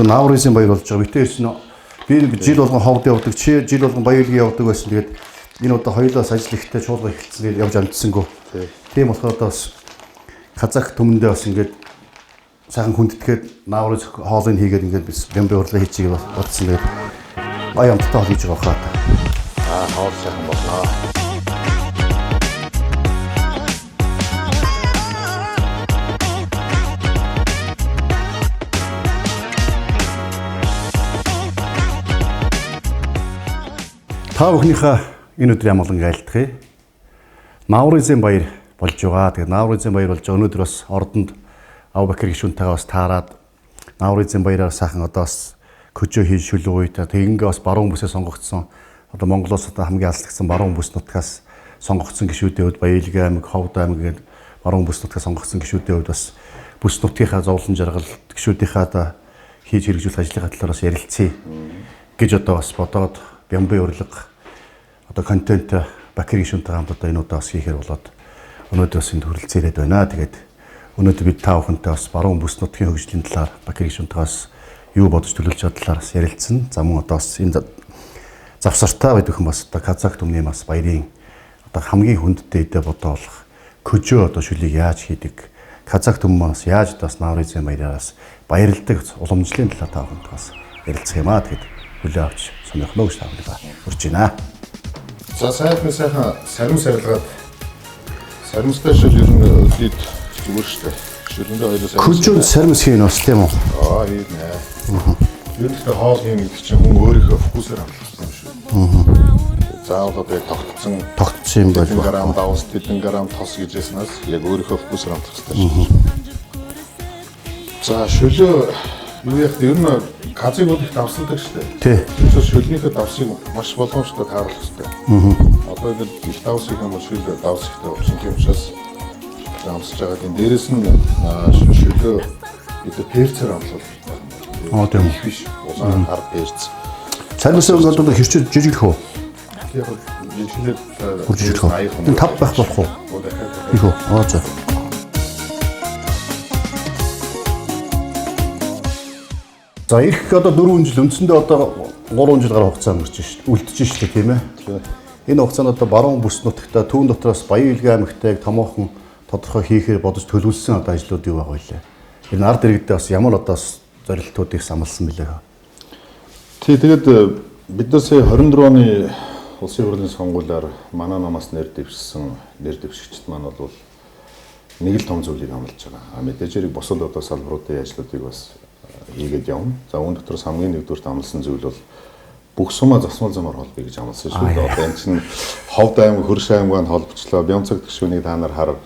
одоо нааврын баяр болж байгаа. Битээ ирсэн би жил болгон ховд явдаг. Чи жил болгон баярлгийн явдаг байсан. Тэгээд энэ одоо хоёулаас ажил ихтэй чуулга эхэлсэн. Тэгээд явж амжсангүй. Тийм болохоор одоо бас Казах түмэндээ бас ингээд сайхан хүндэтгээд нааврын хоолыг хийгээд ингээд biz бямбын урлагаа хийчихийг бодсон. Тэгээд баян амттай хийж байгаа хаа. Хоол сайхан болно. Та бүхнийхээ энэ өдрийн амгалан айлтгая. Нааврын баяр болж байгаа. Тэгээд нааврын баяр болж байгаа. Өнөөдөр бас ордонд Авбакир гишүүнтэйгээ бас таарад нааврын баяраар сайхан одоо бас көжөө хийж шүлэг үйтэй. Тэгингээ бас баруун бүсээ сонгогдсон. Одоо Монголоос одоо хамгийн алслагдсан баруун бүс нутгаас сонгогдсон гишүүдийн хувьд Баялгийн аймаг, Ховд аймаг гээд баруун бүс нутгаас сонгогдсон гишүүдийн хувьд бас бүс нутгийнхаа зовлон жаргал гишүүдийнхаа одоо хийж хэрэгжүүлэх ажлын талаар бас ярилцъя гэж одоо бас бодоод бямбын урлаг одоо контент Бакир гишүүнтэй хамт одоо энэ удаа бас хийхээр болоод өнөөдөр бас энд хүрэлцээрээд байна. Тэгээд өнөөдөр бид та бүхэнтэй бас баруун бүс нутгийн хөгжлийн талаар Бакир гишүүнтэйгээс юу бодож төлөвлөж байгаа талаар бас ярилцсан. За мөн одоо бас энэ завсартаа байдгүйхэн бас одоо Казах түмний бас баярын одоо хамгийн хүндтэй эдэ бодоо болох көжөө одоо шүлийг яаж хийдэг, Казах түмэн бас яаж бас нааврын баяраас баярладаг уламжлалын талаар та бүхэнд бас ярилцах юм аа. Тэгээд хүлээ авч сонирхноо гэж та бүхэнд урьж байна. За сайхан сарим сарилгаад саримстай шил ер нь өлид зүгээр штэ. Шилэндээ хоёлоо көжөө саримс хийн бас тийм үү? Ийм нэ. Ер нь хоол хийн гэдэг чинь хүн өөрийнхөө фокусээр хандсан юм шүү. Заавал одоо тогтсон юм байна. Грамм давс, тэдэн грамм тос гэж яснаас яг өөрийнхөө фокусээр хандах хэрэгтэй шүү. За шөлөө юу яг ер нь Казыг бол их давсалдаг штэ. Тий. Тэгэхээр шөлнийхөө давсыг маш боломжтой тааруулах хэрэгтэй. Одоо ингээд их давс их юм шөл давс ихтэй болсон юм учраас амсаж байгаа. Тийм дээрэс нь шөлөө бид перцээр амлал. Тийм их биш. Улаан хар перц. Саримсаа одоо хэрчээ жижиглэх үү? Яг жижиглээд хуржиглэх үү? Тийм тав байх болох уу? Их үү? За. За их одоо 4 жил үндсэндээ одоо 3 жил гаруй хугацаа өнгөрч шүү дээ. Үлдэж шүү дээ, тийм ээ. Энэ хугацаанд одоо баруун бүс нутагта түүн дотроос Баялгийн аймагтайг томоохон тодорхой хийхээр бодож төлөвлөсөн одоо ажлууд юу байгаа вэ? Энэ ард иргэдээ бас ямар одоо зорилтуудыг самлсан билээ? Тэгээд бид нар сая 24 оны улсын хурлын сонгуулиар манай намаас нэр дэвшигчд маань бол нэг л том зүйлийг амлаж байгаа. Мэдээж хэрэг бусад одоо салбаруудын ажлуудыг бас хийгээд явна. За үүн дотроос хамгийн нэгдүгээр амласан зүйл бол бүх сумаа засмал замаар холбоё гэж амласан шүү дээ. Одоо энэ чинь Ховд аймаг, Хөрш аймагт холбогдлоо. Бямцаг гишүүнийг та нар харав.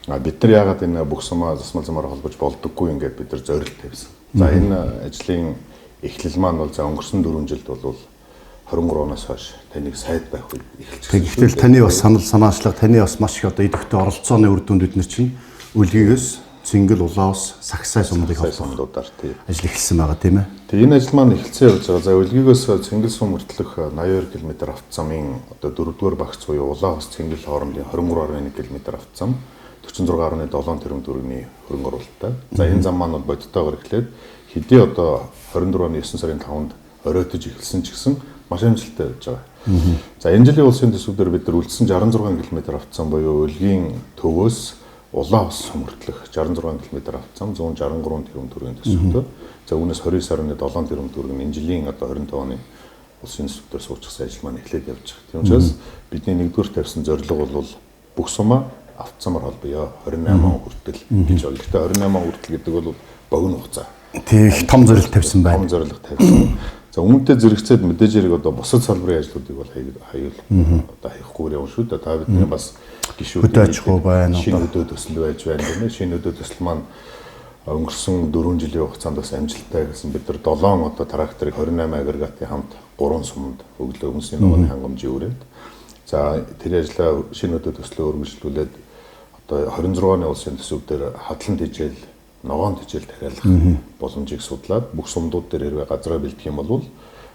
Бид нар яагаад энэ бүх сумаа засмал замаар холбож болдоггүй ингээд бид нар зорилт тавьсан. За энэ ажлын эхлэл маань бол за өнгөрсөн 4 жилд бол 23 оноос хойш таныг сайд байх үед эхэлчихсэн. Тэгэхдээ таны бас санаачлага, таны бас маш их одоо идэвхтэй оролцооны үр дүнд бид нар чинь үлгийгээс Цингэл, Улаус, Сагсай сумдыг сумдуудаар тийм ажил эхэлсэн байгаа тийм ээ. Тэгээ энэ ажил маань эхэлсэн явж байгаа. За үлгийгээс Цингэл сум мөртлөх 82 км автозамын одоо 4-р багц буюу Улаус Цингэл хоорондын 23.1 км автозам 46.7 тэрбум төгрөгийн хөрөнгө оруулалттай. За энэ зам маань бол бодиттойгоор эхлээд хэдий одоо 24 оны 9 сарын 5-нд оройтож эхэлсэн ч гэсэн маш амжилттай явж байгаа. За энэ жилийн улсын төсвөөр бид нар үлдсэн 66 км автозам буюу үлгийн төвөөс Улаус мөртлөх 66 км автозам 163 тэрбум төгрөгийн төсвөөр. За үүнээс 29.7 тэрбум төгрөг энэ жилийн одоо 25 оны улсын төсвөөр суучихсан ажил маань эхлээд явж байгаа. Тийм учраас бидний нэгдүгээр тавьсан зорилго бол бүх сумаа автозамаар холбоё 28 он хүртэл гэж байна. Гэхдээ 28 он хүртэл гэдэг бол богино хугацаа. Тийм их том зорилт тавьсан байна. Том зорилго тавьсан. За үүнтэй зэрэгцээд мэдээж хэрэг одоо бусад салбарын ажлуудыг бол хаяул одоо хаяхгүй явна шүү дээ. Та бидний бас гишүүд аж ахуй байна. Шинэ өдөө төсөл байж байна гэнэ. Шинэ өдөө төсөл маань өнгөрсөн 4 жилийн хугацаанд бас амжилттай гэсэн бид нар 7 одоо тракторыг 28 агрегатын хамт 3 сумд өглөө өмсний ногооны хангамжийн үрээд за тэр ажлаа шинэ өдөө төслөө өргөжлүүлээд одоо 26 оны улсын төсөвдөр хадлан тижэл ногоон тижэл дахиалах боломжийг судлаад бүх сумдууд дээр хэрвээ газраа бэлдэх юм бол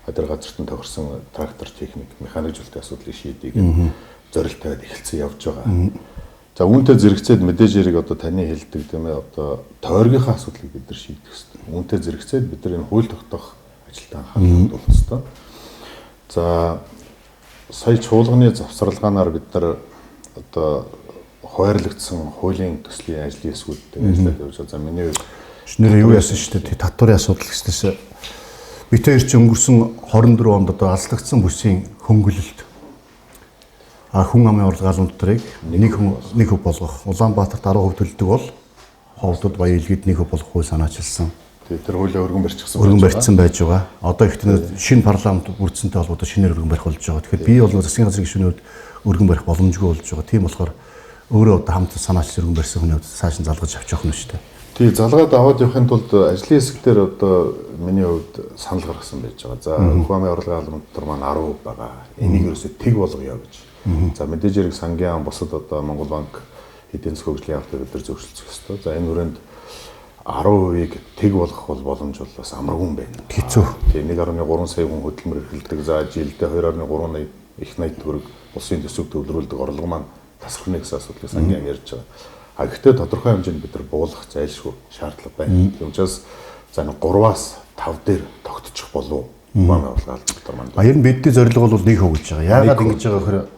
тэр газарт нь тохирсон трактор техник механик зүйлтэй асуудлыг шийдийг зорилт тавиад эхэлсэн явж байгаа. За үүнтэй зэрэгцээд мэдээж яриг одоо таны хэлдэг тийм ээ одоо тойргийнхаа асуудлыг бид нар шийдэх хэрэгтэй. Үүнтэй зэрэгцээд бид нар энэ хууль тогтоох ажилд анхаарал хандуулах хэрэгтэй. За сая чуулганы завсралгаанаар бид нар одоо хуваарлагдсан хуулийн төслийн ажлын эсвүүдтэй ажиллаад явж байгаа. За миний хувьд нэр юу яасан шүү дээ. Татварын асуудал гэснээс бид хоёр ч өнгөрсөн 24 онд одоо алслагдсан бүсийн хөнгөлөлт хүн амын урлагаал унтрыг нэг хөв болгох. Улаанбаатарт 10% төлдөг бол ховдод Баян-Илгэд 1% болгох хууль санаачилсан. тэр хуулиа өргөн барьчихсан байж байгаа. Одоо их шинэ парламент бүрдсэнтэй холбоотой шинээр өргөн барих болж байгаа. Тэгэхээр би бол засгийн газрын гишүүний хувьд өргөн барих боломжгүй болж байгаа. Тийм болохоор өөрөө одоо хамт санаач өргөн барьсан хүний хувьд цааш нь залгаж авч явах нь шүү дээ. Тий, залгаад аваад явахын тулд ажлын хэсгээр одоо миний хувьд санал гаргасан байж байгаа. За хүн амын урлагийн албан дотор маань 10% байгаа. Энийг ерөөсөө тэг болгоё гэж. За мэдээж хэрэг сангийн ам бусад одоо Монгол банк эдийн засгийн хөгжлийн явдлыг бид нар зөвшөлдөх ёстой. За энэ хүрээнд 10%-ийг тэг болгох бол боломж бол бас амаргүй юм байна. Хэцүү. Тий, 1.3 сая хүн хөдөлмөр эрхэлдэг. За жилдээ 2.3 их найт төгрөг улсын төсөв төвлөрүүлдэг орлого маань тасархна гэсэн асуудлыг сангийн ам ярьж байгаа. А гэхдээ тодорхой хэмжээнд бид нар буулгах зайлшгүй шаардлага байна. Тийм учраас за 3-аас 5 дээр тогтчих болов маань урлагаал доктор маань. Баяр нь бидний зорилго бол 1% гэж байгаа. Яагаад ингэж байгаа гэхээр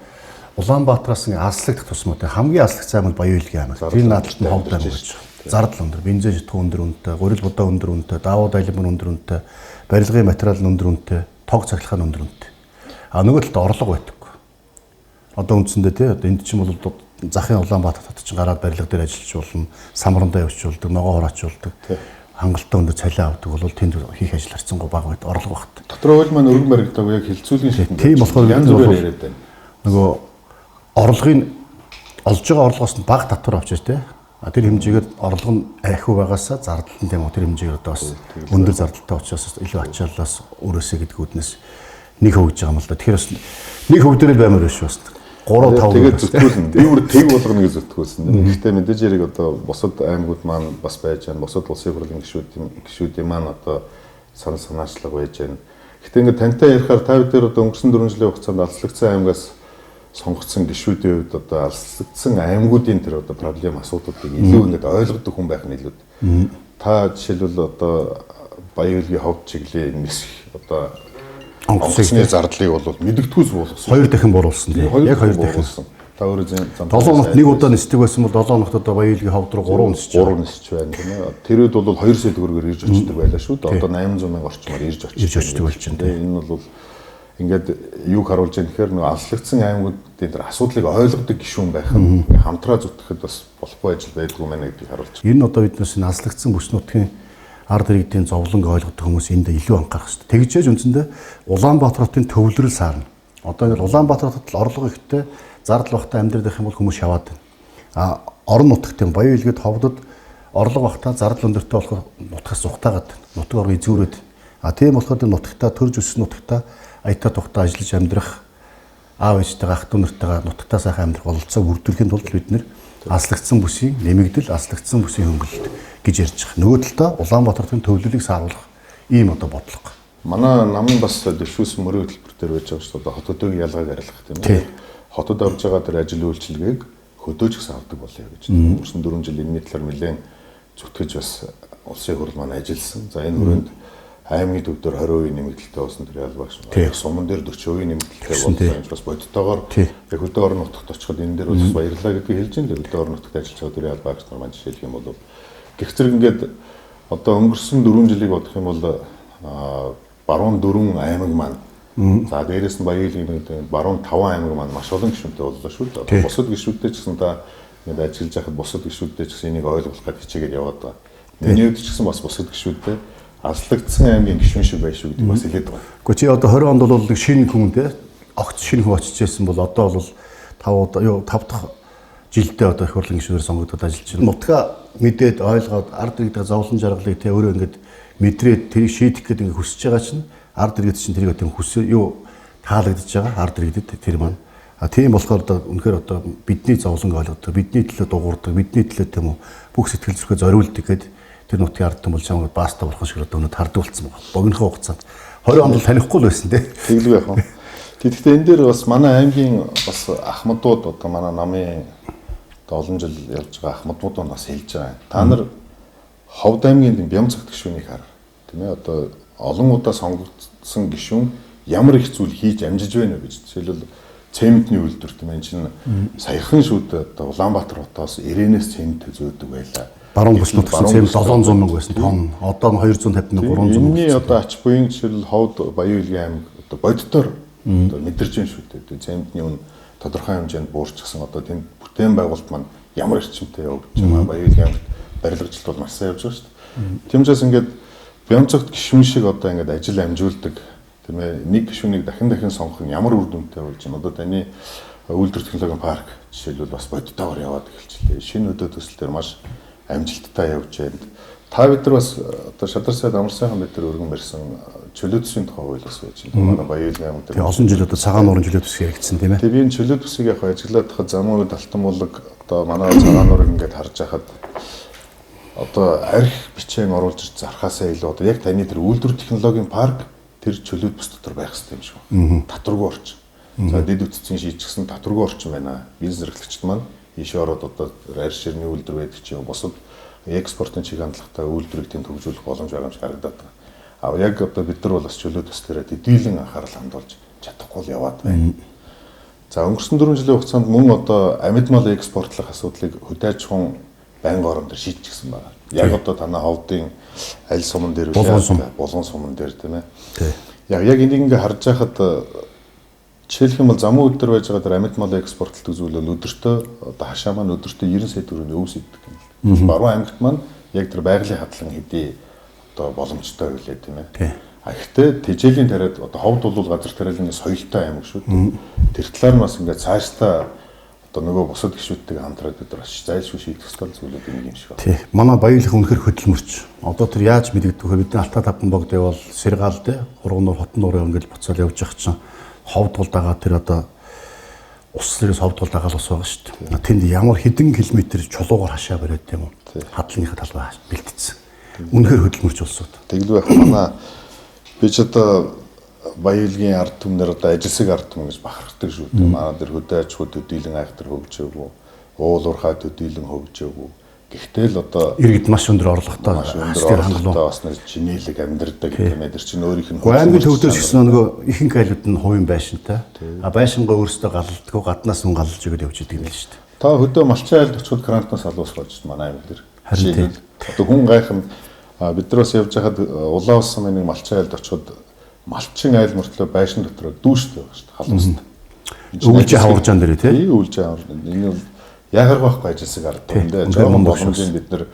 Улаанбаатараас аслагдах тусмууд хамгийн аслагдсан аймаг Баян-Илгийн аймаг. Тэр наадад нь ховд аймаг гэж байна. Зардал өндөр, бензин шатхуун өндөр үнэтэй, гурил будаа өндөр үнэтэй, давуу дайлбар өндөр үнэтэй, барилгын материал нь өндөр үнэтэй, тог цахилгаан нь өндөр үнэтэй. А нөгөө талд орлого байдаггүй. Одоо үндсэндээ тий энд чинь бол захын Улаанбаатар хотод чинь гараад барилга дээр ажиллаж болно, самрандаа явуулдаг, ногоо хураачулдаг. Хангалттай өндөр цалин авдаг бол тэнд хийх ажил харцсангүй бага байд орлого багт. Дотроо хууль маань өргөн баригддаг яг хилцүүлгийн шатнд. Тийм болохоор янз бүрээр яриад байна. Нөгөө орлогын олж байгаа орлогоос нь бага татвар авчиж тий. Тэр хэмжээгээр орлого нь айхуу байгаасаа зардал нь тийм тэр хэмжээгээр одоо бас өндөр зардалтай учраас илүү ачааллаас өрөөсэй гэдгүүднээс 1% гэж байгаа юм л да. Тэгэхээр бас 1% дээр баймаар биш бас 3-5. Тэгээд зүтгүүлнэ. Би бүр тэг болгоно гэж зүтгүүлсэн. Гэхдээ мэдээж хэрэг одоо бусад аймагуд маань бас байж байна. Бусад улсын хурлын гишүүдийн маань одоо санаачлага байж байна. Гэхдээ ингээд тантай ярихаар та бүдээр одоо өнгөрсөн 4 жилийн хугацаанд алслагдсан аймагаас сонгогдсон гишүүдийн хувьд одоо алслагдсан аймагуудын тэр одоо проблем асуудлуудыг илүү ингээд ойлгодог хүн байх нь илүү. Та жишээлбэл одоо Баян-Илгийн ховд чиглэлийн нисэх одоо онгоцны зардлыг бол мэддэгдгүйс болгосон. 2 дахин буруулсан тийм. Яг 2 дахин. Та өөрөө зам 7 хоногт нэг удаа нисдэг байсан бол 7 хоногт одоо Баян-Илгийн ховд руу 3 нисэж байгаа. 3 нисэж байна тийм ээ. Тэр үед бол 2 сая төгрөгөөр ирж очдог байлаа шүү дээ. Одоо 800 мянга орчмоор ирж очдог болж байна тийм. Энэ бол ингээд юг харуулж байгаа гэхээр нөгөө алслагдсан аймагуудын тэр асуудлыг ойлгодог гишүүн байх нь хамтраа зүтгэхэд бас болохгүй ажил байдгүй мэнэ гэдгийг харуулж байна. Энэ нь одоо биднээс энэ алслагдсан бүс нутгийн ард иргэдийн зовлонг ойлгодог хүмүүс энд илүү анхаарах хэрэгтэй. Тэгжээж үндсэндээ Улаанбаатар хотын төвлөрөл саарна. Одоо ингээд Улаанбаатар хотод орлого ихтэй зардал багтаа амьдрах байх юм бол хүмүүс шаваад байна. А орон нутагт юм Баян-Илгэд ховдод орлого багтаа зардал өндөртэй болохоор нутгаас зүхтаагаад нутаг орго эзүүрээд. А тийм болохоор нутагтаа төрж өссөн нутагтаа аятаа тухтаа ажиллаж амьдрах аав ээжтэйгээ ах トゥ нартайгаа нутагтаа сайхан амьдрах бололцоог бүрдүүлэхийн тулд бид нэр аслагдсан бүсийн нэмэгдэл, аслагдсан бүсийн хөнгөлөлт гэж ярьж байгаа. Нөгөө талдаа Улаанбаатарын төвлөлийг сааруулах ийм одоо бодлого. Манай намын бас дэвшүүлсэн мөрийн хөтөлбөр дээр байж байгаа шүү дээ. Хотуудын ялгааг арилгах тийм ээ. Хотод авж байгаа тэр ажил үйлчилгээг хөдөөж гисэн авдаг болъё гэж. Өнгөрсөн 4 жил энэний талаар нэлээд зүтгэж бас улсын хурл маань ажилласан. За энэ хүрээнд аймгийн төв дээр 20% нэмэгдэлтэй болсон тэр ялгаач. Суман дээр 40% нэмэгдэлтэй болсон. Бас бодтойгоор яг хөдөө орон нутагт очиход энэ дээр бас баярлалаа гэдгийг хэлж ин л хөдөө орон нутагт ажиллаж байгаа тэр ялгаач нар маань жишээлх юм бол гэх зэрэг ингээд одоо өнгөрсөн 4 жилийг бодох юм бол баруун 4 аймаг маань за дээрээс нь Баян-Илгийн баруун 5 аймаг маань маш олон гишүүнтэй боллоо шүү дээ. Бусад гишүүдтэй ч гэсэн та ингээд ажиллаж байхад бусад гишүүдтэй ч гэсэн энийг ойлгох гэж хичээгээд яваад байгаа. Миний хувьд ч гэсэн бас бусад гишүүдтэй аслагдсан аймгийн гишүүн шиг байх шүү гэдэг бас хэлээд байгаа. Гэхдээ чи одоо 20 онд бол нэг шинэ хүн те огт шинэ хүн очиж байсан бол одоо бол 5 дахь жилдээ одоо их хурлын гишүүнээр сонгогдоод ажиллаж байна. Нутгаа мэдээд ойлгоод ард иргэдийн зовлон жаргалыг те өөрөө ингээд мэдрээд тэрийг шийдэх гэдэг ингээд хүсэж байгаа чинь ард иргэд чинь тэрийг одоо хүсээ юу таалагдж байгаа ард иргэдэд тэр маань. А тийм болохоор одоо үнэхээр одоо бидний зовлон ойлгодог, бидний төлөө дуурдаг, бидний төлөө тийм үү бүх сэтгэл зүрхээ зориулдаг гэдэг тэр нутгийн ард түмэл чамд бааста болох шиг одоо өнөд хардуулсан байна. Богинохоо хугацаанд 20 онд танихгүй л байсан тий. Тэглгүй яах вэ? Тэгэхдээ энэ дээр бас манай аймгийн бас ахмадууд одоо манай намын олон жил явж байгаа Ахмадбуудад бас хэлж байгаа. Та нар Ховд аймгийн Бямцагт гишүүнийг хар. Тийм ээ одоо олон удаа сонгогдсон гишүүн ямар их зүйл хийж амжиж байна вэ гэж. Жишээлбэл цементний үйлдвэр тийм ээ чинь саяхан шүүд одоо Улаанбаатар хотоос Ирээнээс цемент зөөдөг байлаа. Баруун бүс нутгийн цемент 700 мянга байсан тонн. Одоо нь 250 мянга 300 мянга. Энэний одоо ач буян жишээл Ховд Баян Илгийн аймаг одоо боддоор одоо мэдэрч байна шүү дээ. Цементний үн тодорхой хэмжээнд буурчихсан одоо тэнд бүтээн байгуулалт маань ямар эрчимтэй явагдаж байгаа. Баян Илгийн аймагт барилгажилт бол маш сайн явж байгаа шүү дээ. Тиймээс ингээд Бямцагт гишүүн шиг одоо ингээд ажил амжуулдаг тийм ээ нэг гишүүнийг дахин сонгох нь ямар үр дүнтэй болж байна. Одоо таны үйлдвэр технологийн парк жишээлбэл бас бодтойгоор яваад эхэлчихлээ. Шинэ өдөө төсөл дээр маш амжилттай явж байна. Та бид нар бас одоо Шадар сайд амар сайхан бид нар өргөн барьсан чөлөө төсвийн тухай хууль бас байж байна. Манай Баян Илгийн аймаг дээр олон жил одоо цагаан нуурын чөлөө төсөв яригдсан тийм ээ. Тэгээ би энэ чөлөө төсвийг яг ажиглаад хахад замын үед алтан булаг одоо манай цагаан нуурыг ингээд харж хахад одоо арх бичээн оруулж зархаасаа илүү одоо яг таны тэр үйлдвэр технологийн парк тэр чөлөөт бүс дотор байх хэрэгтэй юм шиг байна. Татваргүй орчин. За дэд үтцийн шийдчихсэн татваргүй орчин байна. Бизнес эрхлэгчид маань ийшээ ороод одоо арьс ширний үйлдвэр байдаг чинь бусад экспортын чиг хандлагатай үйлдвэрийг тэнд хөгжүүлэх боломж байгаа юм шиг харагдаад байна. А яг одоо бид нар бол бас чөлөөт төс дээр хэдийлэн анхаарал хандуулж чадахгүй л яваад байна. За өнгөрсөн 4 жилийн хугацаанд мөн одоо амьд мал экспортлох асуудлыг хөдөө аж ахуйн байнгын орон дээр шийдчихсэн байна. Яг одоо танай Ховдын аль суман дээр булган суман дээр тийм ээ. Яг энийг ингээ харж байхад жишээлх юм бол замын үйл дээр байж байгаа тэр амьд мал экспортлдог зүйл бол өдөртөө одоо хашаа маань өдөртөө 90 сая төгрөгийн өвс иддэг юм. Баруун аймагт маань яг тэр байгалийн хадлан хэдий одоо боломжтой байлээ тийм ээ. Гэхдээ тэжээлийн тариад одоо Ховд бол газар тариалны соёлтой аймаг шүү. Тэр талаар нь бас ингээ цаашдаа одоо нөгөө бусад гишүүдтэйг хамтраад бид нар зайлшгүй шийдэх ёстой зүйлүүд юм шиг байна. Тий. Манай Баянлах үнэхэр хөдөлмөрч. Одоо тэр яаж мэдэгдэх вэ? Бидний Алтаа тавхан богд явал Сэргаал дээ. Хурган нуур, Хотон нуур ингээд буцаал явж явах чинь Ховд бол дагаа тэр одоо ус-сэрээс Ховд бол дагаал ус байгаа шүү дээ. Тэнд ямар хэдэн километр чулуугаар хашаа бариад юм уу? Хадлынхаа талбай бэлтцсэн. Үнэхэр хөдөлмөрч улсууд. Тэглүү байх манай би ч одоо Баянгийн ард түмнэр одоо ажилсаг ард түмэн гэж бахархдаг шүү дээ. Манай дээр хөдөө аж ахуй төдийлөн айхтар хөгжөөгүй, уул уурхай төдийлөн хөгжөөгүй. Гэхдээ л одоо иргэд маш өндөр орлоготой сэтгэл хангалуун бас нэг чинэлэг амьдрдаг юм дээр чинь өөрийнх нь аймгийн төвдөөс гэсэн нөгөө ихэнх айлууд нь хувийн байшинтай. А байшингаа өөрөөсөө галддаг, гаднаас нь галж өгöd явж идэг юм л шүү дээ. Та хөдөө малчин айлд очиход грантнаас алуус болж манай аймаг дээр. Харин одоо хүн гайхан бид нараас явж хахад улаан усан нэг малчин айлд очиход малчин айл мөртлөө байшин дотор дүүштэй байгаа шүү дээ. Халамжтай. Өвлжээ хаваржаан дээр тий. Өвлжээ хаваржаан. Энэ бол яагаар байхгүй ажилсаг ард түмэндээ жоохон боломжийн бид нар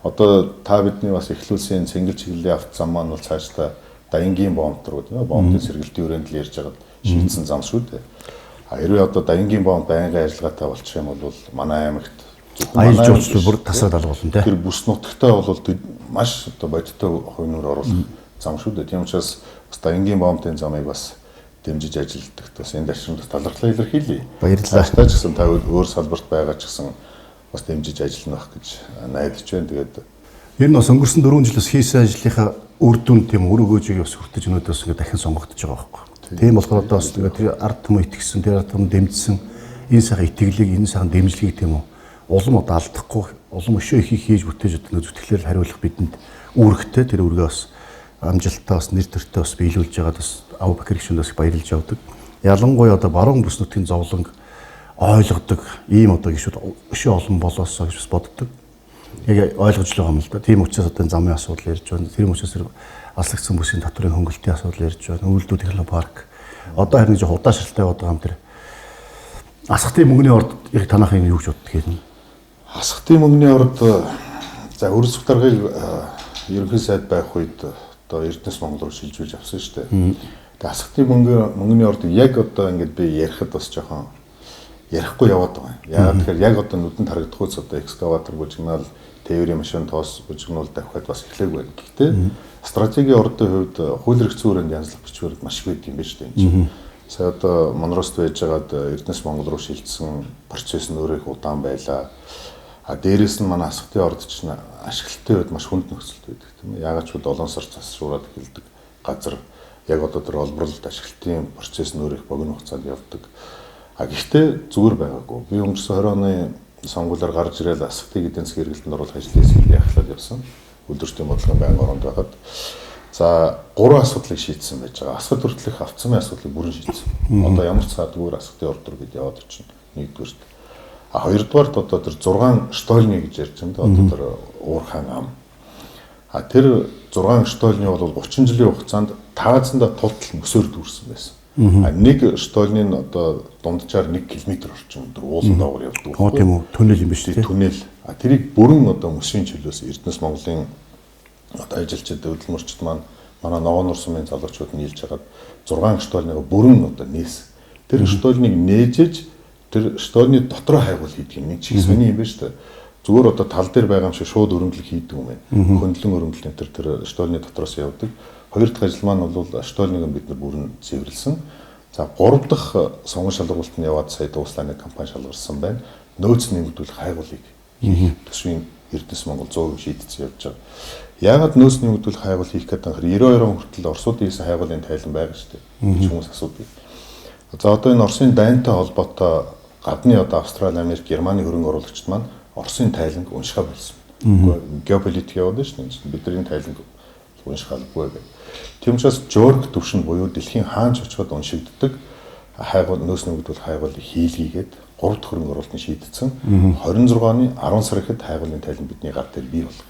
одоо та бидний бас эхлүүлсэн цэнгэл чиглэлийн авто зам маань бол цаашдаа Даянгийн бомб руу тийм ээ бомбын сэргэлтийн өрөөнд л ярьж байгаа шийдсэн зам шүү дээ. Хэрвээ одоо Даянгийн бомб байнгын ажиллагаатай болчих юм бол манай аймагт аялал жуулчлал бүр тасраад алгуулна тийм. Тэр бүс нутагтай бол маш одоо бодиттой хувинуур оруулах зам шүү дээ. Тийм учраас бас Даянгийн бомбын замыг бас дэмжиж ажилладаг. Бас энэ дашрамд талархлаа илэрхийлье. Баярлалаа. Та ч гэсэн та өөр салбарт байгаа ч гэсэн бас дэмжиж ажиллана байх гэж найдаж байна. Тэгээд ер нь бас өнгөрсөн 4 жилээс хийсэн ажлынхаа үр дүн тийм үр өгөөжийг бас хүртэж өнөөдөөс ингээд дахин сонгогдож байгаа байхгүй. Тийм болохоор одоо бас тэгээд тэр ард түмэн итгэсэн, тэр ард түмэн дэмжсэн энэ сайхан итгэлийг, энэ сайхан дэмжлэгийг тийм үү улам одоо алдахгүй, улам өшөө их хийж бүтээж одоо зүтгэлээр хариулах бидэнд үүрэгтэй тэр үргээ бас амжилттай бас нэр төртөө бас биелүүлж байгаад бас Абубакр гишүүнээс баярлж явдаг. Ялангуяа одоо баруун бүс нутгийн зовлонг ойлгодог ийм одоо гишүүд өшөө олон болоосоо гэж бас боддог. Яг ойлгож л байгаа юм л да. Тийм учраас одоо замын асуудал ярьж байна. Тэр учраас аслагдсан бүсийн татврын хөнгөлтийн асуудал ярьж байна. Үйлдвэр технологи парк. Одоо харин жоо удаашралтай яваад байгаа юм тэр. Асхтын мөнгөний орд яг танахын юу гэж боддог юм? Асхтын мөнгөний орд за өрс сударгыг ерөнхий сайд байх үед одоо Эрдэнэс Монгол руу шилжүүлж авсан шүү дээ. Тэгээ асхтын мөнгөний ордыг яг одоо ингээд би ярихад бас жоохон ярихгүй яваад байгаа юм. Яагаад тэгэхээр яг одоо нүдэнд харагдахуйц одоо экскаватор бужигнаал тээврийн машин тоос бужигнуул давхад бас эхлэв байна. Гэхдээ стратегийн ордын хувьд хууль эрх зүйн хүрээнд янзлах бичвэр маш их байдаг юм байна шүү дээ. Сая одоо Монрост байж байгаад Эрдэнэс Монгол руу шилжсэн процесс нь өөрөө их удаан байлаа. А дээрээс нь манай асхтын орд чинь ашиглалтын үед маш хүнд нөхцөлд байдаг тийм ээ. Яагаад ч бол олон сар засшуураад эхэлдэг газар яг одоо тэр олборлолт ашиглалтын процесс нь өөрөө их богино хугацаанд явдаг. А гэхдээ зүгээр байгаагүй. Би өнгөрсөн 20 оны сонгуулиар гарч ирээд асхтыг эдийн засгийн эргэлтэнд оруулах ажлыг яхлаад явсан. Өдөртийн бодлогын байнгын оронд байхад за 3 асуудлыг шийдсэн байж байгаа. Асхад хүртэлх автомын асуудлыг бүрэн шийдсэн. Одоо ямар ч цаадгүйгээр асхтын ордор гэдээ яваад очино. Нэгдүгээрт. Хоёрдугаарт одоо тэр 6 штольны гэж ярьж байгаа. Одоо тэр уурхайн ам. Тэр 6 штольны бол 30 жилийн хугацаанд таазанда тултал мөсөөр дүүрсэн байсан. Нэг штольны одоо дунджаар 1 км орчим өдөр уулан доогоор явдаг. Тийм үү? Түнэл юм биш үү? Түнэл. Тэрийг бүрэн одоо мөсийн чөлөөс Эрдэнэс Монголын одоо ажилчид хөдөлмөрчд маань манай Ногоон Нурсумын залуучууд нийлж хагаад 6 штольныг бүрэн одоо нээс. Тэр штольныг нээжэж тэр штольны дотроо хайгуул хийдэг юм. Нэг чих сони юм байна шүү дээ. Зүгээр одоо тал дээр байгаа юм шиг шууд өрөмдлөг хийдэг юм байна. Хөндлөн өрөмдлөн тэр штольны дотроос явдаг. Хоёр дахь ажил маань бол штольныг бид нар бүрэн цэвэрлсэн. За 3 дахь сонгон шалгуулалт нь яваад сая дуустал нэг компани шалгарсан байна. Нөөц нэмэгдүүлэх хайгуулыг төсвийн Эрдэнэс Монгол 100% шийдсэн явж байгаа. Яагаад нөөц нэмэгдүүлэх хайгуул хийх гэдэг нь 92 он хүртэл Оросуудын хийсэн хайгуулын тайлан байгаа шүү дээ. Хүмүүс асуудаг. За одоо энэ Оросын дайнтай холбоотой гадны одоо Австрали, Америк, Германы хөрөнгө оруулагчид маань Оросын тайланг уншихаа болсон. Геополитик яваад шүү дээ. Бидний тайланг уншихаагүй гэх. Тийм учраас Жорг төвшин буюу дэлхийн хаанч очиод уншигддаг хайгуул нөөц нэмэгдүүлэх хайгуулыг хийлгийгээд 3 дахь хөрөнгө оруулалтыг шийдсэн. 26 оны 10 сар ихэд хайгуулын тайлан бидний гар дээр бий болгоо.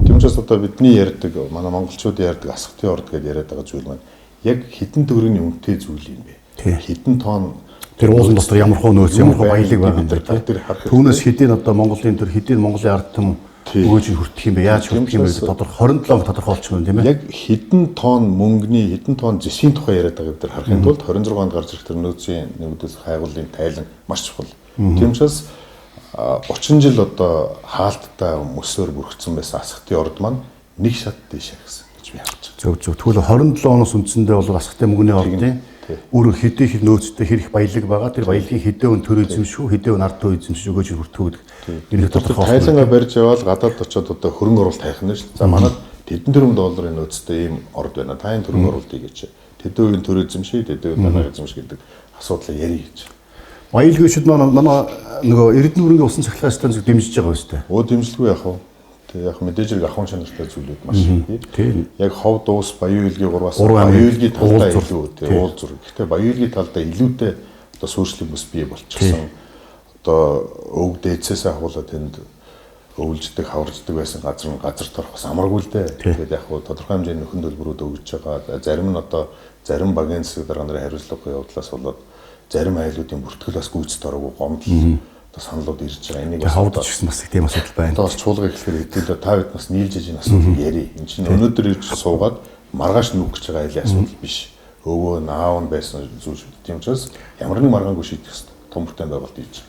Тийм учраас одоо бидний ярьдаг манай монголчуудын ярьдаг асхтын орд гэдээ яриад байгаа зүйл маань яг хэдэн төгрөгийн үнэтэй зүйл юм бэ? Хэдэн тонн тэр уулын дотор ямар хөө нөөц ямар хөө баялаг байгаа юм тэр түүнээс хэдийн одоо Монголын тэр хэдийн Монголын ард түмэн өгөөж хүртэх юм бэ? Яаж хүртэх юм бэ? Тодорхой 27 тодорхойлчих юм тийм ээ. Яг хэдэн тонн мөнгөний хэдэн тонн зэсийн тухай яриад байгаа гэдэг харахын тулд 26 онд гарч ирэх тэр нөөцийн нэмэгдүүлэх хайгуулын тайлан маш чухал. Тийм учраас 30 жил одоо хаалттай мөсөөр бүрхсэн байсан асхтын орд маань нэг шат дэшээ гэсэн гэж би харж байгаа. Зөв. Тэгвэл 27 оноос үндсэндээ бол асхтын мөнгөний ордын өөр хэдий их нөөцтэй хэрэг баялаг байгаа. Тэр баялагын хэдэн өн төр эзэмшүү, хэдэн өн ард туу эзэмшүү өгөөж хүртэх гэдэг. Энэ тодорхой тайлангаа барьж яваад гадаад очиод одоо хөрөнгө оруулалт хайх нь шүү дээ. За манад тэдэн тэрбум долларын нөөцтэй ийм орд байна. Та энэ хөрөнгө оруулалтыг гэж тэдэн үеийн төр эзэмшээ, тэдэн үеийн данаа эзэмших гэдэг асуудлыг ярих гэж. Баялагчид манай нөгөө Эрдэнэ өргөний усан цахилгаан станцыг дэмжиж байгаа юм шүү дээ. Дэмжлгүй яах вэ? Яг мэдээж хэрэг ахуйн чанартай зүйлүүд маш их. Яг хов дуус баян үйлгийн 3-аас баян үйлгийн талдаа илүү уул зураг. Гэхдээ баян үйлгийн талдаа илүүтэй одоо суурьшлын бүс бий болчихсон. Одоо өвг дээдсээс ахуулаад тэнд өвлждэг, хаварждаг байсан газар торох бас амаргүй л дээ. Тэгээд яг хуу тодорхой хэмжээний нөхөн төлбөрүүд өгж байгаа. Зарим нь одоо зарим багийн засаг дарга нарын хариуцлагагүй явдлаас болоод зарим айлуудын бүртгэл бас гүйцэд ороогүй гомдол саналууд ирж байгаа. Энийг хавдаж гисэн бас тийм асуудал байна. Одоо бас чуулгыг хэлэхээр хэдүүлээ та бид бас нийлж иж энэ асуудлыг ярий. Энд чинь өнөөдөр ирж суугаад маргааш нүх гэж байгаа айлын асуудал биш. Өвөө наав нь байсан зүйл шүү. Тийм учраас ямар нэг маргаангүй шийдэх хэрэгтэй. Том бүртэн байгуулалт хийж.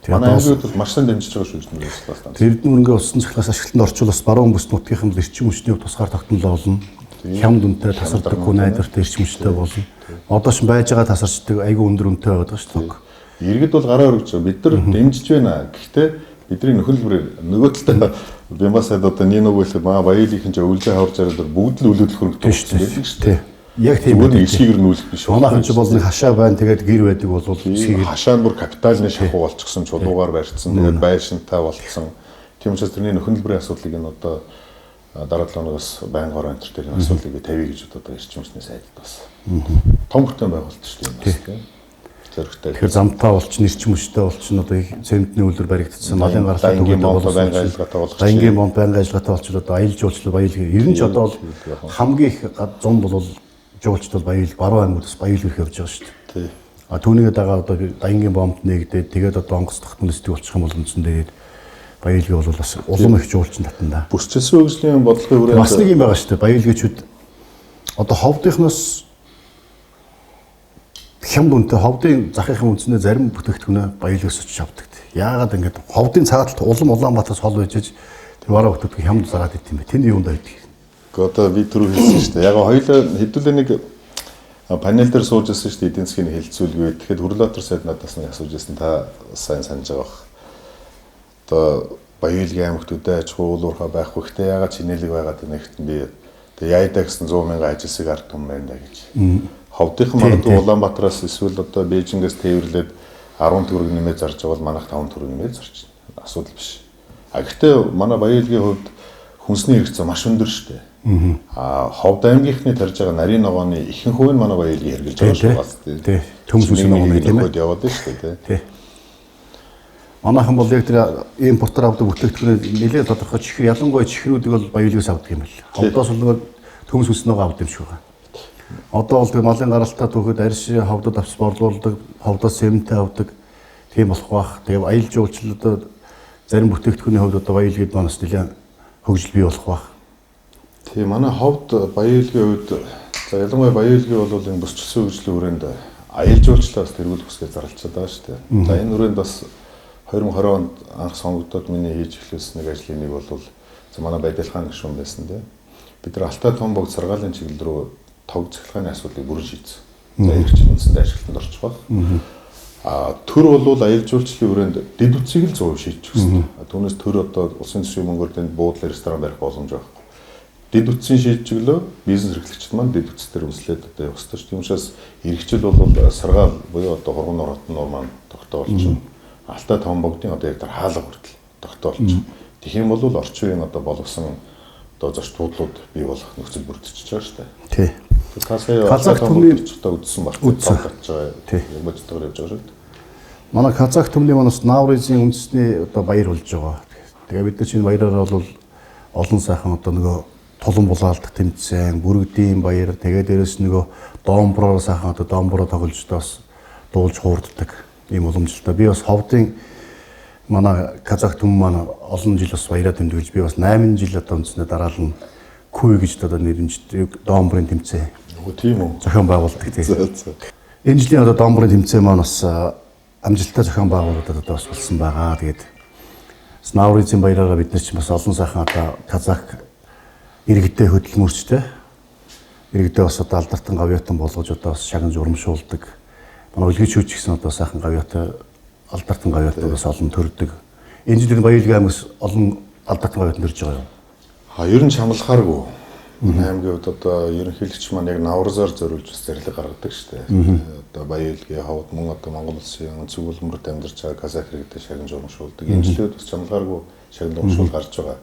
Манай аймагуд маш сайн дэмжиж байгаа шүү дээ бас. Эрдэнэ өргөний усан цахилгаас ашиглалтанд орчуулсан баруун бүс нутгийнхан эрчим хүчний тусгаар тогтнол болно. Хямд үнэтэй тасардаг хүн найдвартай эрчим хүчтэй болно. Одоо ч байж байгаа тасарчдаг айгүй өндөр үнэтэй байдаг шүү дээ. Иргэд бол гараа өргөж байгаа. Бид нар дэмжиж байна. Гэхдээ бидний нөхөл бүрээр нөгөө талдаа Бямбасад одоо Нино гэх баялагын ч өвлөө хаварж байгаа бүгд л өлөдлөх хөрөнгөтэй байсан шүү дээ. Яг тийм үү. Эсхийг нүүлэх биш. Манайхан ч бол нэг хашаа байна. Тэгээд гэр байдаг бол эсхийг хашаа нь бүр капиталны шахуу болчихсон, чулуугаар барьцсан. Тэгээд байшинтай болчихсон. Тийм учраас тэрний нөхөн төлбөрийн асуудлыг нь одоо дараа 7 хоногоос байнгын орон энэ төр асуудлыг тавья гэж одоо эрчим хүчний сайдд бас том бүртэн байгуулалт шүү дээ. Тэгэхээр замтаа болчин эрчим хүчтэй болчин одоо цементний үйлдвэр баригдсан малын гарлаа төгөөд бол байнгын ажиллагаатай болох. Байнгын бомб байнгын ажиллагаатай болчихлоо одоо аялал жуулчлал баялаг. Ер нь ч одоо бол хамгийн их зам бол жуулчд бол баялаг баруун аймагаас баялаг ирэх явж байгаа шүү дээ. А түүнийг дагаа одоо байнгын бомбд нэгдээд тэгээд одоо онгоц тогтмолстыг болчих юм бол үндсэндээ баялагыг бол бас улам их жуулчин татна. Бүсчилсэн хөгжлийн бодлогын хүрээнд бас нэг юм байгаа шүү дээ. Баялагчид одоо ховдынхноос хямд үнэтэй ховдын захийнхын үндсэндээ зарим бүтээгдэхүүнээ баялагаас очиж авдаг. Яагаад ингэж ховдын цааталт улам Улаанбаатараас хол байжж тэр бараа бүтээгдэхүүн хямд зараад идэв юм бэ? Тэнд юунд байдаг? Одоо би түрүү хэлсэн шүү дээ. Яг хоёулаа хэдүүлээ нэг панел дээр сууж байсан шүү дээ. Эдийн засгийн хэлэлцүүлгээ. Тэгэхэд Хүрлбаатар сайд надаас нэг асууж байсан. Та сайн санаж байгаа бох. Одоо баялагын аймагтуудад аж ахуй уурхай байхгүй. Гэхдээ яагаад чинэлэг байгаад нэгтэн би тэгээ яйдаа гэсэн 100 мянган ажилсыг ард түмэн байна да гэж. Ховдынхан магадгүй Улаанбаатараас эсвэл одоо Бээжингээс тээвэрлээд 10 төгрөг нэмээд зарж байгаа бол манайх 5 төгрөг нэмээд зарж байна. асуудал биш. Гэхдээ манай Баян-Илгийн хувьд хүнсний хэрэгцээ маш өндөр шүү дээ. Ховд аймгийнхны тарьж байгаа нарийн ногооны ихэнх хувь нь манай Баян-Илгийн хэрэгжилж байгаа шүү дээ. Тий. Төмс үсний ногооны тийм ээ. Яваад байна шүү дээ. Тий. Манайхан бол яг тэр импортоор авдаг бүтээгдэхүүнээ нэлээд тодорхой чихэр ялангуяа чихрүүдийг бол Баян-Илгээс авдаг юм байна. Ховдоос бол нөгөө төмс үсний ногоо авдаг юм шиг байна. Одоо бол тэр малын гаралтаа түүхэд арьс ховдод авч борлуулдаг, ховдоос сэмэнтээ авдаг тийм болох бах. Тэгээ аялал жуулчлалд зарим бүтээгдэхүүний хувьд одоо Баян-Илгэд манаас нэлээд хөгжил бий болох бах. Тийм манай ховд Баян-Илгийн хувьд за ялангуяа Баян-Илгийн бол энэ бусчилсан хөгжлийн хүрээнд аялал жуулчлалаас тэргүүлэх хүсгээ зарлцаад байгаа шүү дээ. За энэ хүрээнд бас 2020 онд анх сонгогдоод миний хийж эхлүүлсэн нэг ажлын нэг бол за манай Байдалхаан гишүүн байсан дээ. Бид нар Алтай том богд саргаалын чиглэл рүү тог цахилгааны асуудлыг бүрэн шийдсэн. За эрхчин үндсэндээ ашиглалтанд орчих баг. Төр бол аялал жуулчлалын хүрээнд дэд үтсийг л 100% шийдчих гэсэн. Түүнээс төр одоо улсын төсвийн мөнгөөр тэнд буудлын ресторан барих боломж байхгүй. Дэд үтсийн шийдчихлөө бизнес эрхлэгчид маань дэд үтс дээр үнслээд одоо явах ёстой шүү. Тийм учраас эрхчил бол саргаал буюу одоо хурган нуратны нур маань тогтоолч. Алтай том богдын одоо яг хаалга хүртэл тогтоолч. Тэгэх юм бол орчин үеийн одоо болгосон одоо зочдлууд бий болох нөхцөл бүрдчихэж байгаа шүү дээ. Тий. Казах төмний одоо үдсэн баг. Үдсэн гарч байгаа. Тий. Яг бодтойгоор явж байгаа шүү дээ. Манай Казах төмний манаас Наурызын үндэсний одоо баяр болж байгаа. Тэгээ бид нар чинь баяраараа бол олон сайхан одоо нөгөө тулан булаалдах тэмцээн, бүрэгдийн баяр, тэгээ дээрэс нөгөө доомброор сайхан одоо доомброо тоглож бас дуулж хуурддаг ийм уламжлалтай. Би бас ховдын манай Казах төм маань олон жил бас баяраа тэмдэглэж би бас 8 жил одоо үндэснээ дараалал нь Күй гэж одоо нэрнждэг доомбрын тэмцээн. Тийм үү. Зохион байгуулдаг тийм. Энэ жилийн одоо доомбрын тэмцээн маань бас амжилттай зохион байгуулагдаад одоо бас болсон байгаа. Тэгээд Наурызын баяраараа бид нар ч бас олон сайхан одоо Казах иргэдээ хөдөлмөрчтэй. Иргэдээ бас одоо алдартан гавьяатан болгож одоо бас шагнаж урамшуулдаг. Манай үлгий шүүч гэсэн одоо сайхан гавьяатай алдартан гавьяатан бас олон төрдөг. Энэ жилийн Баян-Илгийн аймагс олон алдартан гавьяатан төрж байгаа юм. Ер нь чамлахааргүй. Аймгийн хувьд одоо ерөнхийлөгч маань яг Наурызаар зориулж бас зэрлэг гаргадаг шүү дээ. Одоо Баян-Илгийн хавд мөн одоо Монгол улсын онцөг улмөрт амьдарч байгаа Казах иргэдэд шагнаж урамшуулдаг. Энэ жилүүд бас чамлахааргүй шагнал урамшуул гарч байгаа.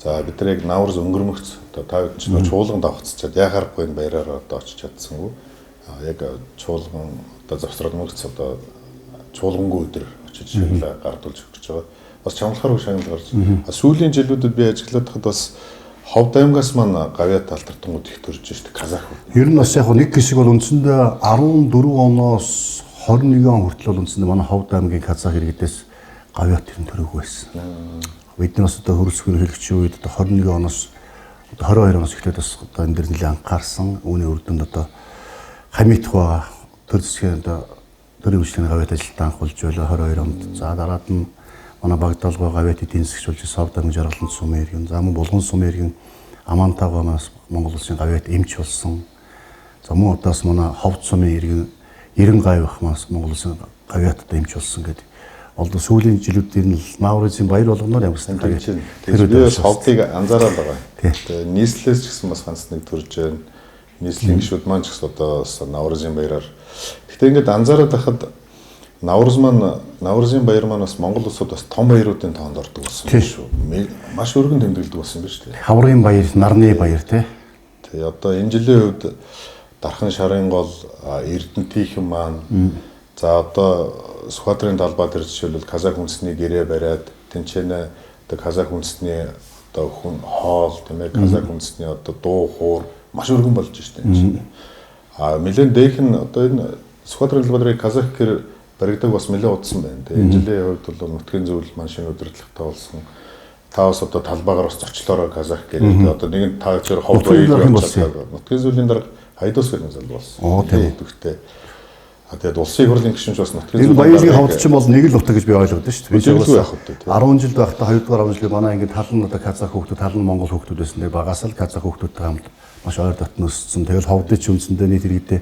За бид нар яг Наурыз өнгөрмөгц одоо та бүхэн чинь чуулганд авахцчаад яхаарахгүй энэ баяраараа одоо очиж чадсангүй. Яг чуулган одоо завсрал мөрц одоо чуулгангүй өдөр очиж шагнал гардуулж өгч байгаа. Бас чамлахааргүй шагнал гарч. Сүүлийн жилүүдэд би ажиллаад хахад бас ховд аймгаас маань гавьяат алдартангууд их төрж шít Казах. Ер нь бас яг нэг хэсэг бол үндсэндээ 14 оноос 21 он хүртэл бол үндсэндээ манай ховд аймгийн Казах иргэдээс гавьяат төрн төрөг байсан. Бид нар бас одоо хөрөлсгөр хэлэгчийн үед одоо 21 оноос одоо 22 оноос эхлээд бас одоо энэ дэр нэлээд анхаарсан. Үүний үр дүнд одоо хамиитх байгаа төр засгийн одоо төрийн үйлчлэгийн гавьяат ажилтаа анхуулж байлаа 22 онд. За дараад нь манай Багдалгой гавьяат эдийн засгч болж Савд аймгийн Жаргалан сумын иргэн, за мөн Булган сумын иргэн Амантайгоос Монгол улсын гавьяат эмч болсон. За мөн одоос манай Ховд сумын иргэн 90 гавьях мас Монгол улсын гавьяатад эмч болсон гэдэг. Олдо сүүлийн жилүүдээр нь Наурызын баяр болгоноор явсан. Тэгээд би бас ховдыг анзаараад байгаа. Тэгээд нийслэлээс ч гэсэн бас ганц нэг төрж байна. Нийслэлийн гишүүд маань ч гэсэн одоо Наурызын баяраар. Гэхдээ ингээд анзаараад байхад Наурызын баяр маань бас Монгол улсад бас том баяруудын тоонд ордог болсон юм шүү. Маш өргөн тэмдэглэдэг болсон юм шүү дээ. Хаврын баяр, нарны баяр тий. Тэгээ одоо энэ жилийн хувьд Дархан шарын гол Эрдэнэтийнхэн маань за одоо Сүхбаатарын талбай дээр жишээлбэл Казах үндэсний гэрээ бариад тэнцэнэ одоо Казах үндэсний одоо хүн хоол тийм ээ Казах үндэсний одоо дуу хуур маш өргөн болж штэ энэ. Нэлээд дэх нь одоо энэ Сүхбаатарын талбай дээр Казах гэр баригдаг бас нэлээд удсан байна. Тэгээ энэ жилийн хувьд бол нутгийн зөвлөл маань шинэ удирдлагатай болсон. Та бас одоо талбайгаар бас зочлоороо Казах гэрээ одоо нэг нь та зөвхөн ховд баяр болсон. Нутгийн зөвлөлийн дарга Хайдус гэх зал болсон. Тийм үгтэй. Тэгээд улсын хурлын гишүүнч бас нутгийн зөвлөлийн Баян-Илгийн ховд ч бол нэг л утга гэж би ойлгоод шүү дээ. Би бас 10 жил байхдаа 2 дугаар 10 жил манай ингээд талан одоо Казах хүүхдүүд, талан Монгол хүүхдүүд байсан. Тэгээ багаас л Казах хүүхдүүдтэй хамт маш ойр дотн өссөн. Тэгэл ховдын ч үндсэндээ нийт иргэдээ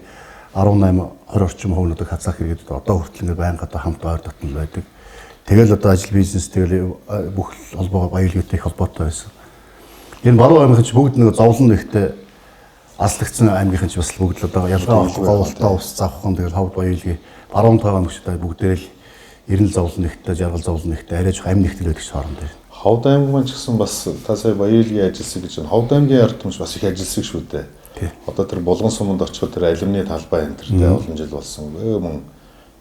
18-20 орчим хувь нь одоо Казах иргэдэд одоо хүртэл ингээд байнга одоо хамт ойр дотн байдаг. Тэгэл одоо ажил бизнес тэгэл бүх холбоо Баян-Илгээтэй их холбоотой байсан. Энэ баруун аймгийн ч бүгд нэг зовлон ихтэй аслагдсан аймгийн ч бас бүгд л одоо ялгаа говьолтой ус завхан тэгэл ховд Баян-Илгийн баруун таваа мөчтэй бүгдээ л эрен зовлон нэгтэй, жаргал зовлон нэгтэй, арай жоо амь нэгтэй байдаг хооронд дээр. Ховд аймаг маань ч гэсэн бас та сая Баялгийн ажилсаг гэж байна. Ховд аймгийн ард түмш бас их ажилсаг шүү дээ. Одоо тэр Булган суманд очиход тэр алимны талбай энэ тэр олон жил болсон. Мөн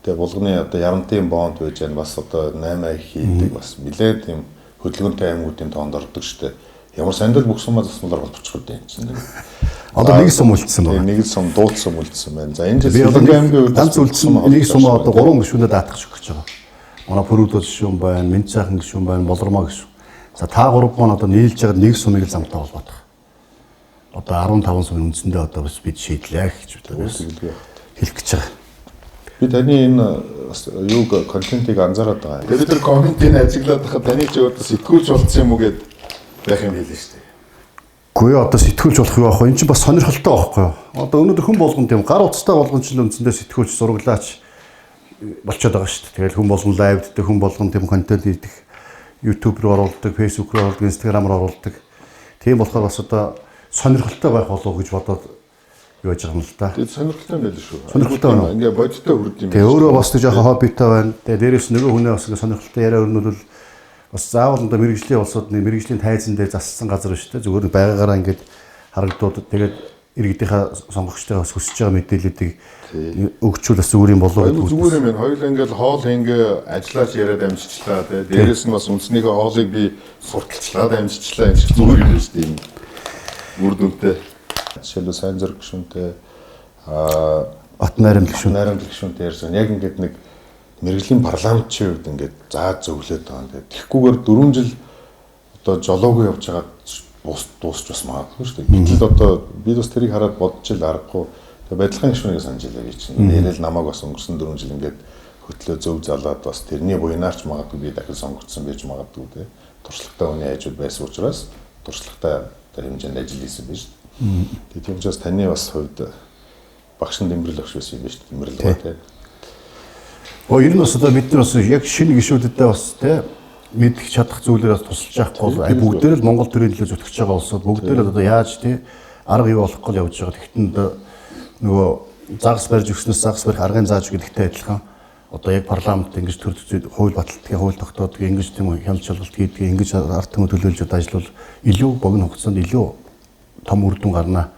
тэгээ Булганы одоо Ярантын бонд байж байна. Бас одоо 8 их хийдэг бас нэлээд тийм хөдөлгөөнтэй аймагуудын тоонд ордог шүү дээ. Ямар сандал бүх сумаа засмалаар болчиход байна чинь. Одоо нэг сум үлдсэн байна. Нэг сум дууд сум үлдсэн байна. За энэ жил Сэлэнгэ аймгийн үед ганц үлдсэн нэг сумаа одоо 3 гишүүнээ даатгах гэж байгаа. Манай Пүрүүдэл гишүүн байна, Мэнцайхан гишүүн байна, Болормоо гишүүн. За та гурав маань одоо нийлж байгаа нэг сумыг л замтаа холбоодох. Одоо 15 сумын үндсэндээ одоо бас бид шийдлээ гэж хэлэх гэж байгаа. Би таны энэ юу контентыг анзаараад байгаа. Тэгээд тэр комментийг ажиглаад байхад таны ч одоо сэтгүүлч болсон юм уу гэд байх юм хэлээ шүү дээ. Гүй одоо сэтгүүлч болох юу аах вэ? Энд чинь бас сонирхолтой байхгүй юу? Одоо өнөөдөр хүн болгон тийм гар утастай болгон ч үндсэндээ сэтгүүлч зураглаач болчиход байгаа шүү дээ. Тэгэл хүн болгон лайвддаг, хүн болгон тийм контент хийдэг. YouTube руу оруулдаг, Facebook руу оруулдаг, Instagram руу оруулдаг. Тийм болохоор бас одоо сонирхолтой байх болов уу гэж бодоод юу яаж байгаа юм л да. Тэгээд сонирхолтой юм байл шүү. Сонирхолтой байна. Ингээ бодиттой хүрд юм. Тэгээ өөрөө бас нэг жоохон хоббитой байна. Тэгээ дээрээс нөгөө хүнээ бас сонирхолтой яриа өрнөлөл бас заавал одоо мэрэгжлийн улсууд нэг мэрэгжлийн тайзан дээр зассан газар шүү дээ. Зүгээр байгаагаараа ингээд харагдууд тэгээд иргэдийнхаа сонгогчдоос хүсэж байгаа мэдээллүүдийг өгчүүл бас зүгээр юм болоо гэдэг. Зүгээр юм байна. Хоёул ингээд хоол ингээ ажиллаж яриад амжичлаа тий. Дээрээс нь бас үндснийхээ хоолыг би сурталчлаад амжичлаа энэ шиг зүгээр юм шүү дээ. Үр дүнтэй. Жишээлбэл сайн зэрэг гүшүүнтэй Бат найрамд гүшүүнтэй ярьсан. Яг ингээд нэг мэрэгжлийн парламентчийн үед ингээд зааж зөвлөд байгаа. Тэгээд тэгхгүйгээр 4 жил одоо жолоогүй явж байгаа дуусч бас магадгүй шүү дээ. Гэтэл одоо би бас тэрийг хараад бодож ил аргагүй. Тэгээд байдлахын гишүүнийг санаж илаа гэж чинь. Нэрэл намайг бас өнгөрсөн 4 жил ингээд хөтлөө зөв залаад бас тэрний буйнаарч магадгүй би дахин сонгогдсон байж магадгүй те. Туршлагатай хүний хажууд байсан учраас туршлагатай одоо хэмжээнд ажил хийсэн байж. Тэгээд тийм учраас таны бас хувьд багш Дэмрэл багш байсан юм байна шүү дээ. Дэмрэл гоо те. Ер нь бас одоо бид нар бас яг шинэ гишүүдтэй бас те мэдэх чадах зүйлээрээ тусалж байхгүй бүгдээр л Монгол төрийн төлөө зүтгэж байгаа улсууд бүгдээр л одоо яаж те арга юу болох гол явж байгаа. Тэгэхдээ нөгөө загас барьж өгснөөс загас барих аргын зааж гэдэгтэй адилхан одоо яг парламент ингэж төр хууль баталтгийн хууль тогтоодог ингэж тийм хяналт шалгалт хийдэг ингэж ард түмэн төлөөлж ажиллавал илүү богино хугацаанд илүү том үр дүн гарна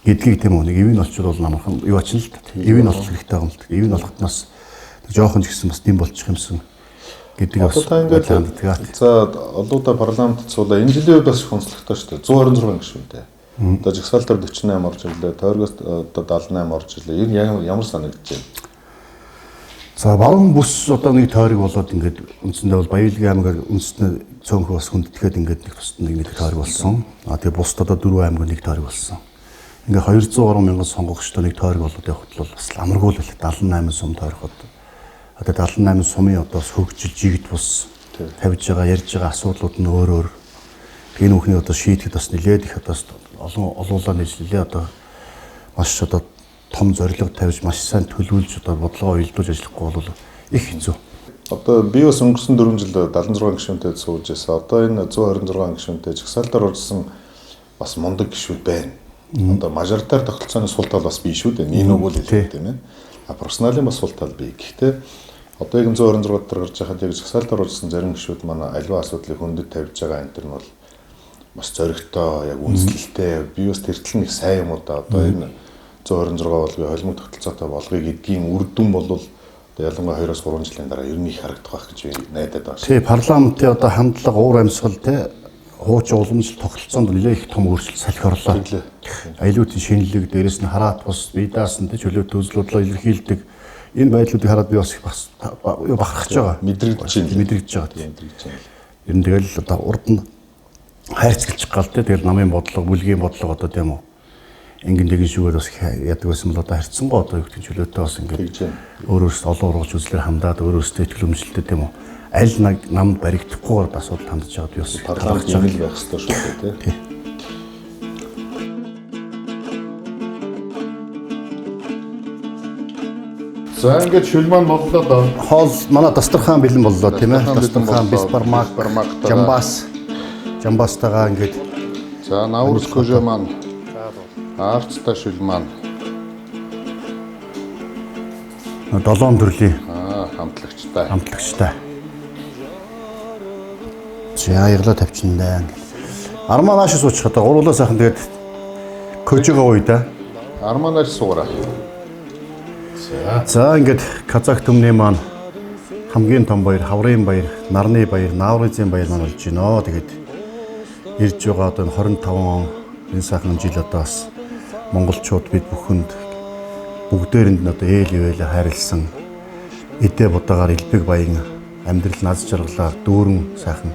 гэдгийг тийм үү нэг ивэн олчвол намайхан юу ач л ивэн олох хэрэгтэй юм л ивэн олохтноос жоохон ч гэсэн бас дэм болчих юмсан гэдэг бас ингээд за олоодаа парламентд суулаа энэ жилийн үед бас онцлогтой шүү дээ 126 гишүүнтэй. Одоо жагсаалтаар 48 орж ирлээ, тойргоос одоо 78 орж ирлээ. Энэ ямар санагдаж байна? За баруун бүс одоо нэг тойрог болоод ингээд үндсэндээ бол Баялгийн аймгаар үндэснээ цөөнхөө бас хүндэтгээд ингээд нэг тусад нэг тойрог болсон. Тэгээ бусд одоо 4 аймаг нэг тойрог болсон. Ингээд 200 гаруй мянган сонгогчтой нэг тойрог болоод явахд бол бас амаргүй л 78 сум тойроход одоо 78 сумын одоо хөгжил жигд бус тавьж байгаа ярьж байгаа асуудлууд нь өөр. Тэгээ нүхний одоо шийдэхэд бас нэлээд их одоо олон олуулаа нийслэлээ одоо маш одоо том зорилго тавьж маш сайн төлөвлөж одоо бодлогоо уялдуулж ажиллахгүй бол их хэцүү. Одоо би бас өнгөрсөн 4 жил 76 гишүүнтэй суулж байсан. Одоо энэ 126 гишүүнтэй жагсаалтаар орсон бас мундаг гишүүд байна. Одоо мажоритар тогтолцооны сул тал бас бий шүү дээ. Нэг нөгөө л хэлээ тийм ээ. Профессионалын бас сул тал бий. Гэхдээ одоо яг 126 дээр гарч байхад яг жагсаалтаар орсон зарим гишүүд манай аливаа асуудлыг хөндөд тавьж байгаа энэ төр нь бол бас зоригтой, яг үнэлэлтэй, би бас тэртэл нэг сайн юм уу да. Одоо энэ 126 болгоё холимог тогтолцоотой болгоё гэдгийн үр дүн бол одоо ялангуяа 2-3 жилийн дараа ер нь их харагдах байх гэж найдаад байна. Тий, парламентын одоо хандлага, уур амьсгал те хуучин уламжлалт тогтолцоонд нэлээд их том өөрчлөлт салхиорлоо. Аюулгүй шинэлэг дээрээс нь хараат бус биедаасан те чөлөөт төслөдлөө илэрхийлдэг энэ байдлуудыг хараад би бас их бахархаж байгаа. Мэдрэгдэж байгаа. Ер нь тэгэл одоо урд нь хайрцагч гал те тэгэл намын бодлого, бүлгийн бодлого одоо тийм үү. Ингэн тэгэн шүүгээр бас яадаг байсан бол одоо харьцангуй одоо юу гэдэг чөлөөтэй бас ингээд өөрөөсөө олон ургаж үзлэр хандаад өөрөөсөө итгэл үнэмшилтэй тийм үү. Аль намд баригдахгүйгээр асуудал хандж байгаад би бас парламент юм л байх хэрэгтэй шүү дээ тий. За ингээд шүл маань боллоо доо. Хоол манай дастархан бэлэн боллоо тийм ээ. Дастархан бисбармак, жамбастагаа ингээд. За наурс кожа маань арцтай шүл маань 7 төрлийн. хамтлагчтай. За яглаа тавьчихна. Армаа нааш суучих одоо гурлаа сайхан тэгээд кожиго уу да. Армаанаар суугаарай. За ингээд Казак төмний маань хамгийн том баяр, хаврын баяр, нарны баяр, нааврын баяр маань болж байна. Тэгээд ирж байгаа одоо 25 он энэ сайхан жил одоо бас монголчууд бид бүхэнд бүгдээрэнд нь одоо ээл ивэлэ хайрлсан эдээ будаагаар элбэг баян амьдрал наз жаргалаар дүүрэн сайхан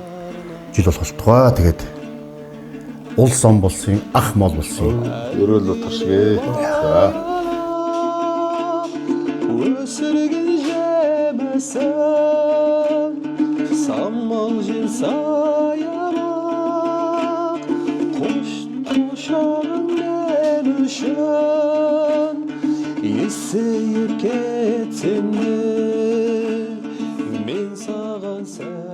жил болох болтугай. Тэгээд улс ом болсон, ах мол болсон. Өрөөл утаршгээ. За. Өсөргөн жемэсэн саммал жин саямак Туш тушарын нэмішін Есі еркетсенде мен саған сән